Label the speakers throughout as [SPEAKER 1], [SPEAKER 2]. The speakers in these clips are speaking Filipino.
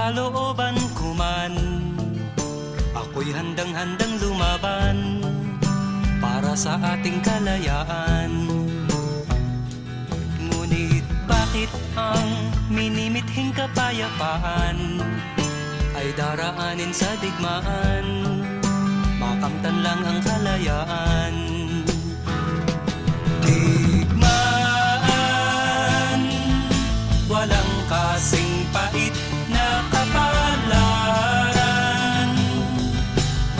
[SPEAKER 1] kalooban ko man, ako'y handang-handang lumaban para sa ating kalayaan. Ngunit bakit ang minimithing kapayapaan ay daraanin sa digmaan? Makamtan lang ang kalayaan. Digmaan, walang kasing pait na kapalaran,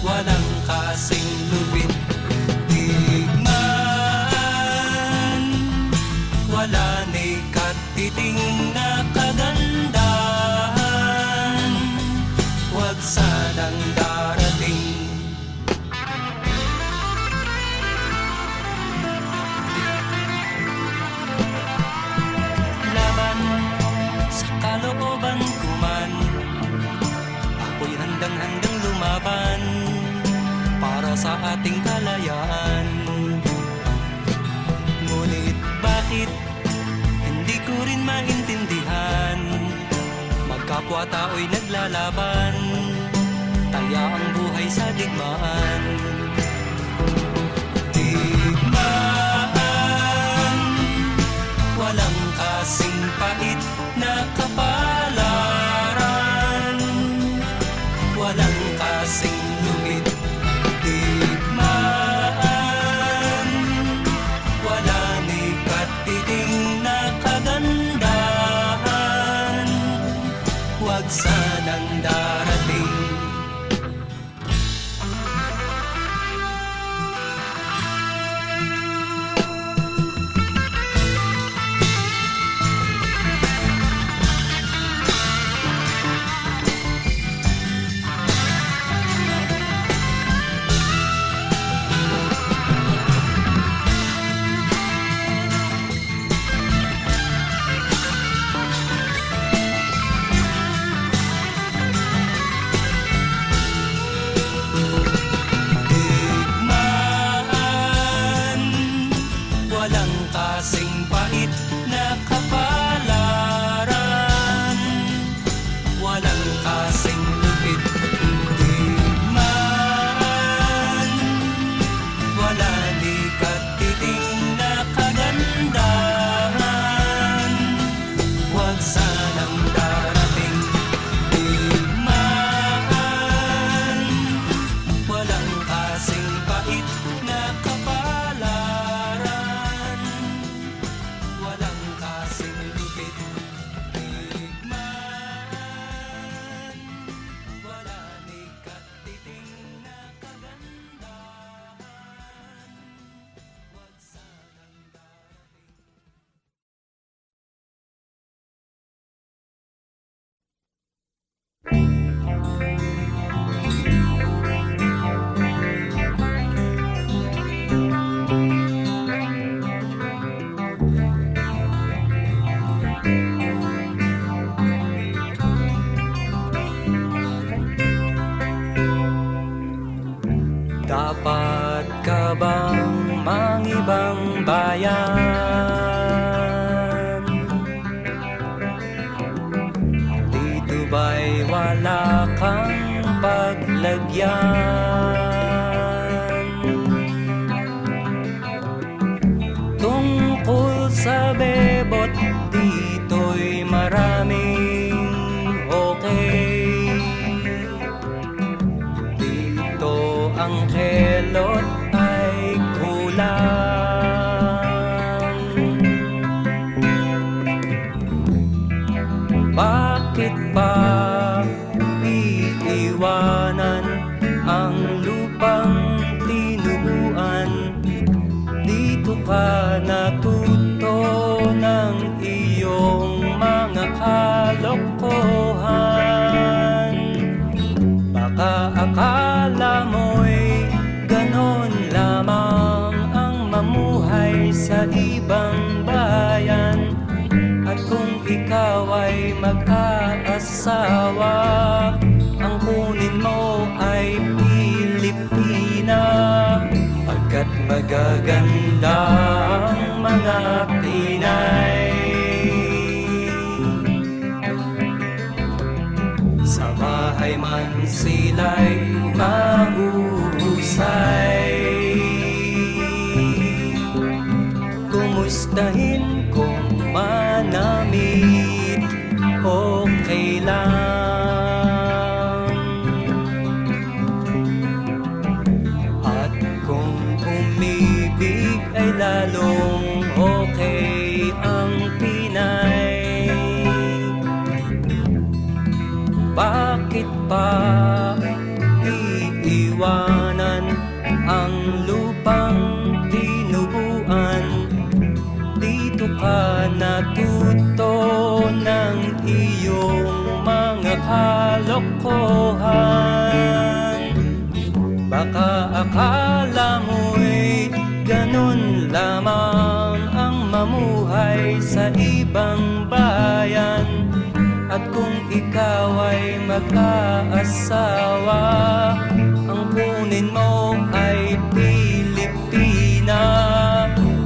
[SPEAKER 1] walang kasing lupit. Digmaan, wala ni katiting na kagandahan, wag sanang darating. Laban sa kalooban ko man, ako'y handang-handang lumaban para sa ating kalayaan. Ngunit bakit hindi ko rin maintindihan, magkapwa tao'y naglalaban, taya ang buhay sa digmaan. Digmaan, walang kasing pait na kapalaran, walang kasing lupit. Digmaan, wala ni katiting na kagandahan, wag sanang darating. Walang kasing pait na kapalaran, walang kasing lupit. Digmaan, wala ni katiting na kagandahan, wag sanang darating. Digmaan, walang kasing pait na kapalaran, walang kasing lupit. Digmaan, wala ni katiting na kagandahan, wag sanang darating. Dapat ka bang mangibang bayan? Dito ba'y wala kang paglagyan? Tungkol sa bebot, dito'y maraming okay. Ang kelot ay kulang. Bakit ba iiwanan ang lupang tinubuan? Dito ka natuto ng iyong mga kalokohan. Baka akala mo'y ganon lamang ang mamuhay sa ibang bayan. At kung ikaw ay mag-aasawa, ang kunin mo ay Pilipina. Pagkat magaganda ang mga Pinay. sila'y mahuhusay. Kumustahin kung manamit, okay lang. At kung umibig ay lalong okay ang Pinay. Bakit pa iiwanan ang lupang tinubuan? Dito ka natuto ng iyong mga kalokohan. Baka akala mo'y ganun lamang ang mamuhay sa ibang bayan. At kung ikaw ay mag-aasawa, ang kunin mo ay Pilipina.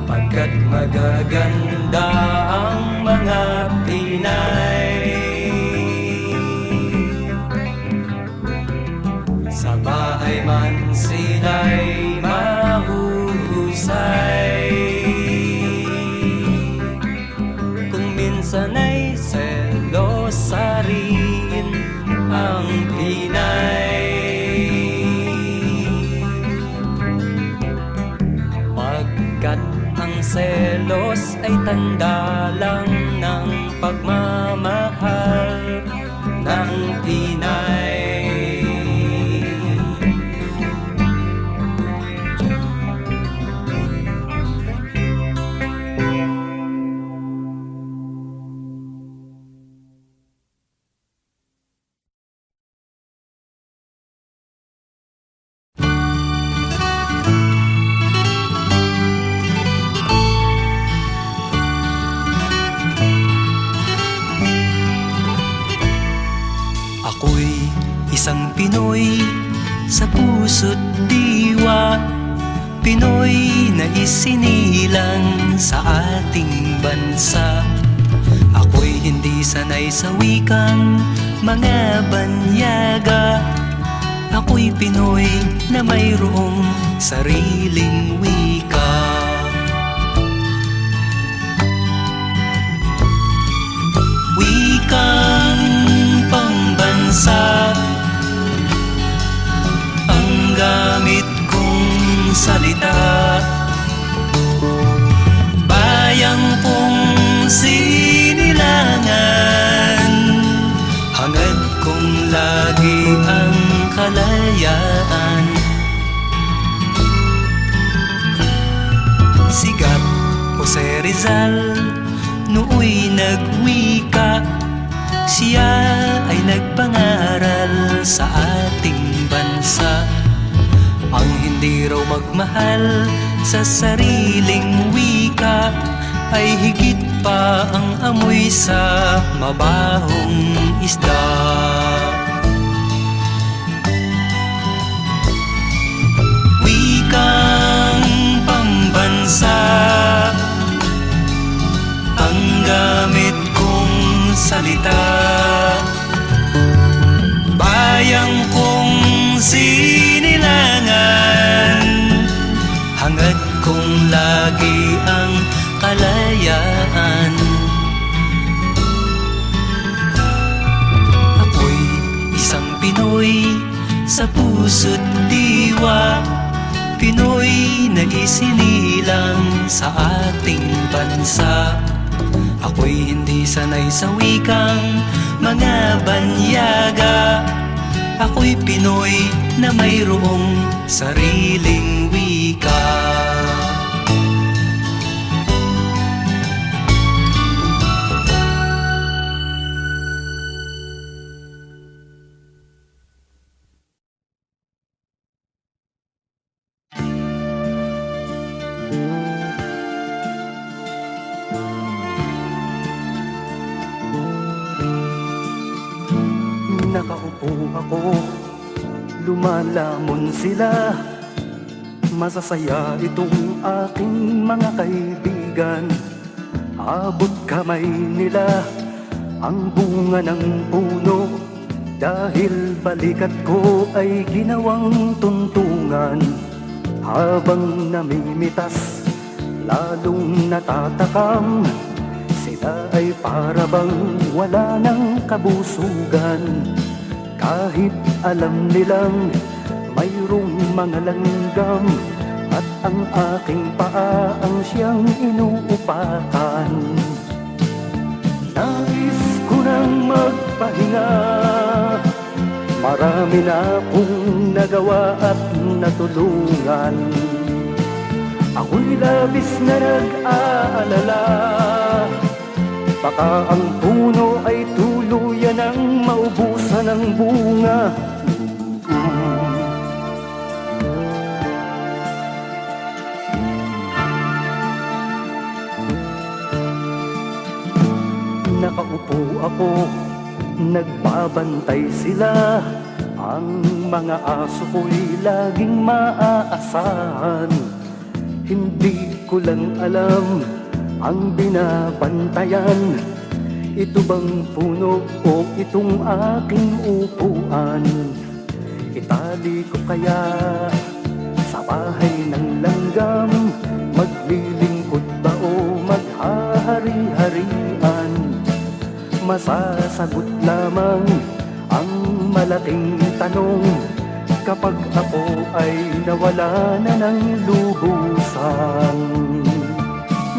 [SPEAKER 1] Pagkat magaganda ang mga Pinay. Sa bahay man sila'y mahuhusay. Kung minsan ay selosa rin ang Pinay. Pagkat ang selos ay tanda lang ng pagmamahal ng Pinay. Ako'y isang Pinoy sa puso't diwa, Pinoy na isinilang sa ating bansa. Ako'y hindi sanay sa wikang mga banyaga. Ako'y Pinoy na mayroong sariling wika. Wikang pambansa ang gamit kong salita. Bayang kong sinilangan, hangad kong lagi ang kalayaan. Sigat Jose Rizal nooy nagwika. Siya ay nagpangaral sa ating bansa. Ang hindi raw magmahal sa sariling wika ay higit pa ang amoy sa mabahong isda. Wikang pambansa ang gamit kong salita. Bayang kong sinilangan, hangad kong lagi ang kalayaan. Ako'y isang Pinoy sa puso't diwa, Pinoy na isinilang sa ating bansa. Ako'y hindi sanay sa wikang mga banyaga. Ako'y Pinoy na mayroong sariling wika.
[SPEAKER 2] Nakaupo ako, lumalamon sila. Masasaya itong aking mga kaibigan. Abot kamay nila ang bunga ng puno, Dahil balikat ko ay ginawang tuntungan, habang namimitas, lalong natatakam. Sila ay para bang wala ng kabusugan, kahit alam nilang mayroong mga langgam, at ang aking paa ang siyang inuupakan. Nais ko nang magpahinga, marami na akong nagawa at natulungan. Ako'y labis na nag-aalala, baka ang puno ay tuluyan ng maubusan ng bunga. Nakaupo ako, nagbabantay sila. Ang mga aso ko'y laging maaasahan. Hindi ko lang alam ang binabantayan. Ito bang puno o itong aking upuan? Itali ko kaya sa bahay ng langgam? Maglilingkod ba o maghahari-harian? Masasagot lamang ang malaking tanong kapag ako ay nawala na ng lubusan.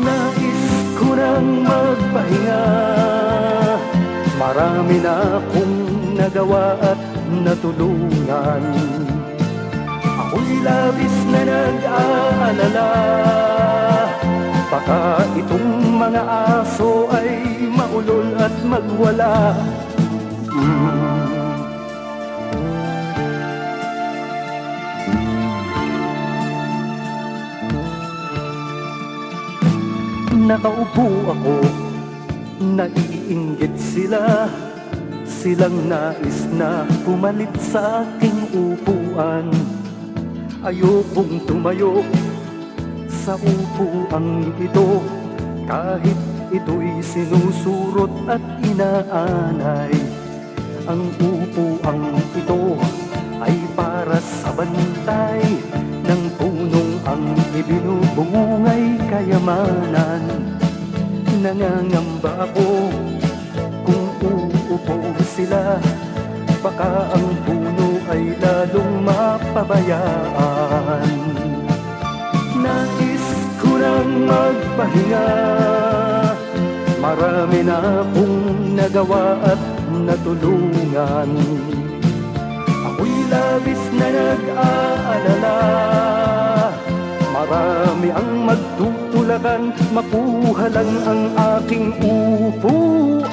[SPEAKER 2] Nais ko nang magpahinga, marami na akong nagawa at natulungan. Ako'y labis na nag-aalala, baka itong mga aso ay maulol at magwala. Nakaupo ako, naiinggit sila. Silang nais na pumalit sa aking upuan. Ayokong tumayo sa upuang ito, kahit ito'y sinusurot at inaanay. Ang upuang ito ay para sa bantay ng punong ang ibinubungay kayamanan. Nangangamba ako kung uupo sila, baka ang puno ay lalong mapabayaan. Nais ko nang magpahinga, marami na akong nagawa at natulungan. Ako'y labis na nag-aalala, marami ang magtutulakan, makuha lang ang aking upuan.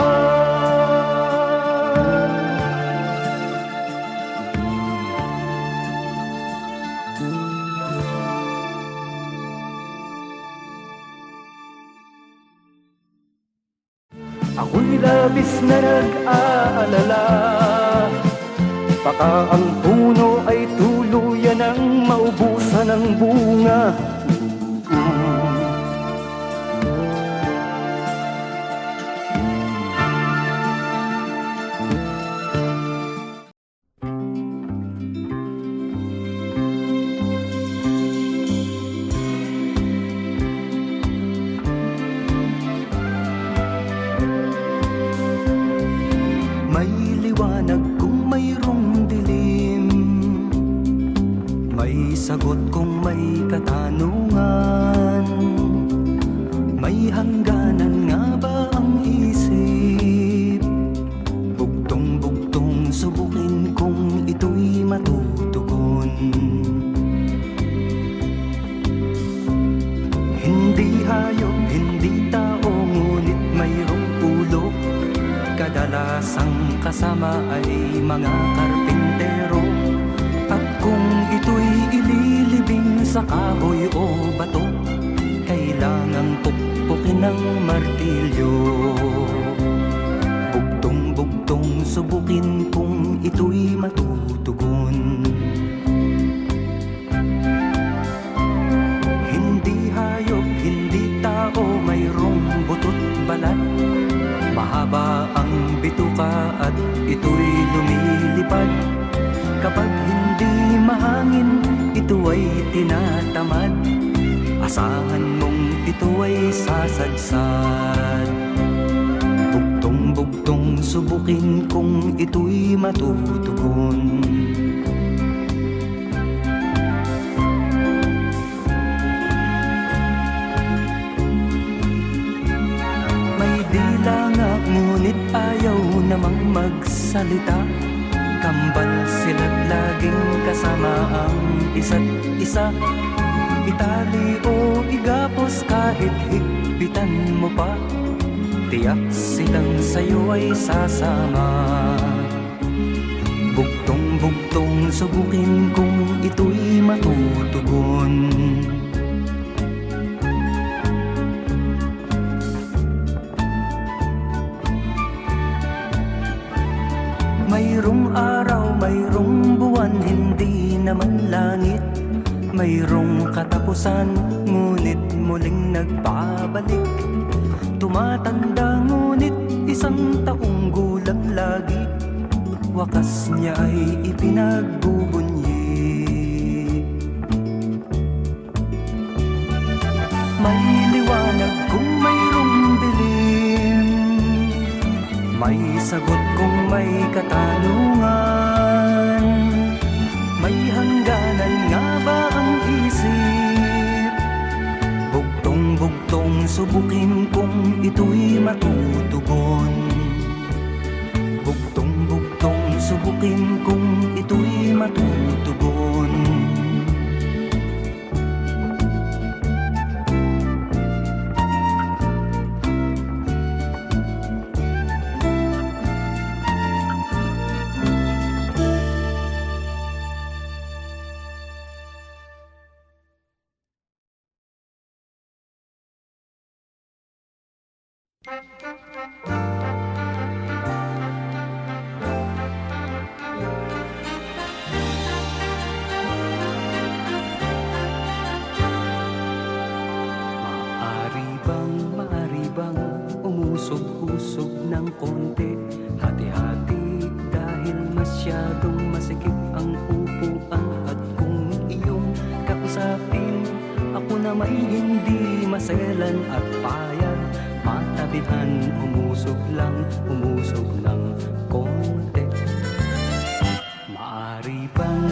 [SPEAKER 2] Ako'y labis na nag-aalala, baka ang puno ay tuluyan ng maubusan ng bunga. May liwanag kung mayroong dilim, may sagot kung may katanungan. May hangganan nga ba ang isip? Bugtong-bugtong subukin kung ito'y matutugon. Hindi hayop, hindi tao, ngunit mayroong ulo. Kadalasang kasama ay mga karpintero. At kung ito'y ililibing sa kahoy o bato, kailangang pukpukin ng martilyo. Bugtong-bugtong subukin kung ito'y matutugon. Hindi hayop, hindi tao, mayroong butot balat. Mahaba ang bituka at ito'y lumilipad. asahan mong ito ay sasadsad. Bugtong-bugtong subukin kung ito'y matutugon. May dila nga ngunit ayaw namang magsalita. Kambal sila't laging kasama ang isa't isa. Itali o igapos kahit higpitan mo pa, tiyak silang sa'yo ay sasama. Bugtong-bugtong subukin kung ito'y matutugon. Mayroong araw, mayroong buwan, hindi naman langit. Mayroong katapusan, ngunit muling nagbabalik. Tumatanda ngunit isang taong gulang lagi. Wakas niya ay ipinagbubunyi. May liwanag kung mayroong dilim, may sagot kung may katanungan. May hangganan nga ba ang isip? Bugtong-bugtong subukin kung ito'y matutugon. Bugtong-bugtong subukin kung ito'y matutugon. Maari bang umusog-usog ng konti? Hati-hati dahil masyadong masikip ang upuan. At kung iyong kausapin, ako na may hindi maselan at payag. Matabihan, umusog ng konti. Maari bang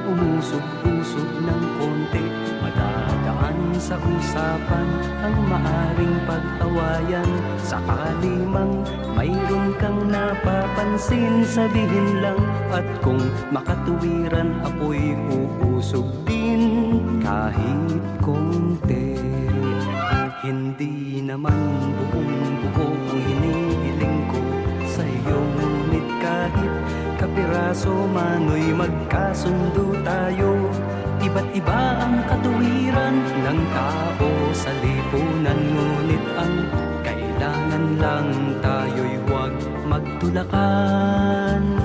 [SPEAKER 2] umusog-usog ng konti? Madadaan sa usapan ang maaring pag-awayan. Sakali mang mayroon kang napapansin, sabihin lang. At kung makatuwiran, ako'y uusog din kahit konti. Hindi naman buong-buo ang hinihiling ko sa'yo, ngunit kahit kapiraso mano'y magkasundo tayo. Iba't iba ang katuwiran ng tao sa lipunan, ngunit ang kailangan lang tayo'y huwag magtulakan.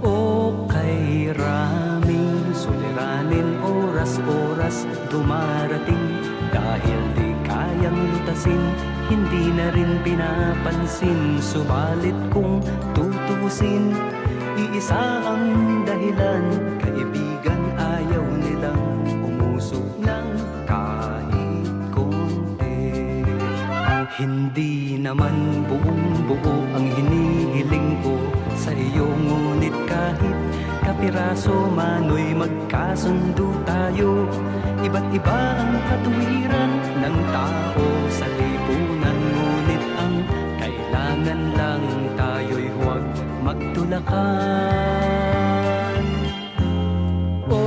[SPEAKER 2] O kay raming suliranin, oras-oras dumarating. Dahil di kayang lutasin, hindi na rin pinapansin. Subalit kung tutusin, iisa ang dahilan. Kaibigan, ayaw nilang umusog ng kahit konti. Hindi naman buong-buo ang hinihiling ko sa iyo, ngunit kahit kapiraso mano'y magkasundo tayo. Iba't iba ang katuwiran ng tao sa lipunan, ngunit ang kailangan lang tayo'y huwag magtulakan. O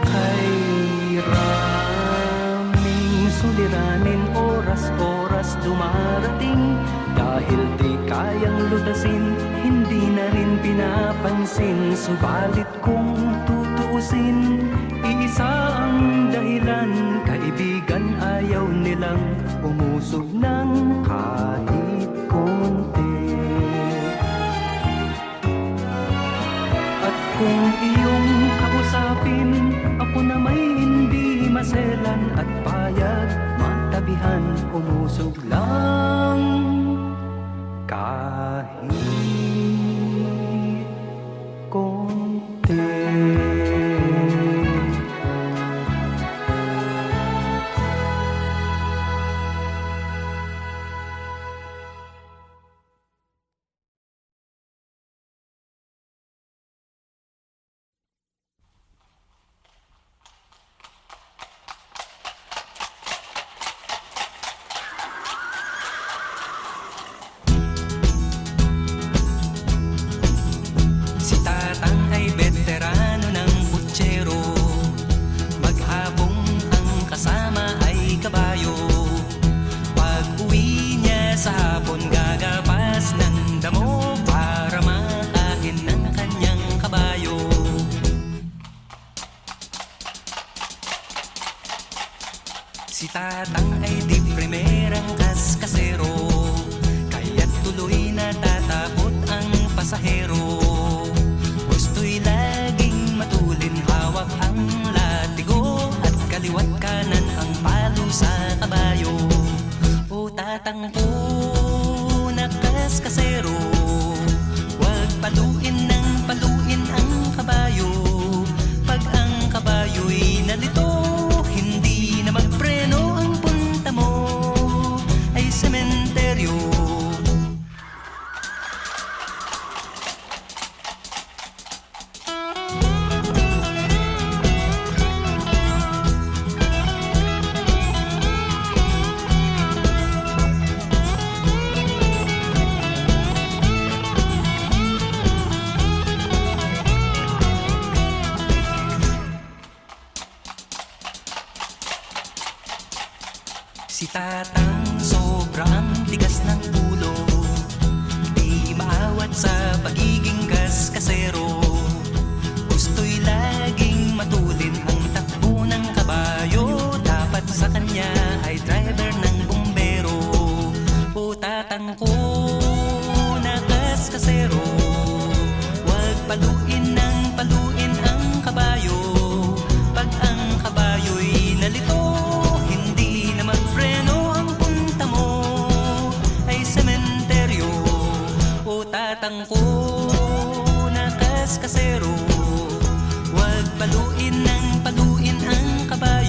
[SPEAKER 2] kay raming suliranin, oras-oras dumarating. Dahil di kayang lutasin, hindi na rin pinapansin. Subalit kung tutuusin, iisa ang dahilan. Kaibigan, ayaw nilang umusog ng kahit konti. At kung iyong kausapin, ako na may hindi maselan at payag. Matabihan, umusog lang kahit konti.
[SPEAKER 1] Si Tatang ay di primerang kaskasero, kaya't tuloy natatakot ang pasahero. Gusto'y laging matulin, hawak ang latigo, at kaliwat kanan ang palo sa kabayo. O Tatang ko na kaskasero, huwag paluin ng paluin ang kabayo. Pag ang kabayo'y nalito, hindi na magpreno, ang punta mo ay sementeryo. Si Tatang sobrang tigas ng ulo, di maawat sa pagiging kaskasero. Gusto'y laging matulin ang takbo ng kabayo, dapat sa kanya ay driver ng bumbero. O Tatang ko na kaskasero, huwag paluin ng paluin ang kabayo. Pag ang kabayo'y nalito, Tatang ko na kaskasero, huwag paluin ng paluin ang kabayo.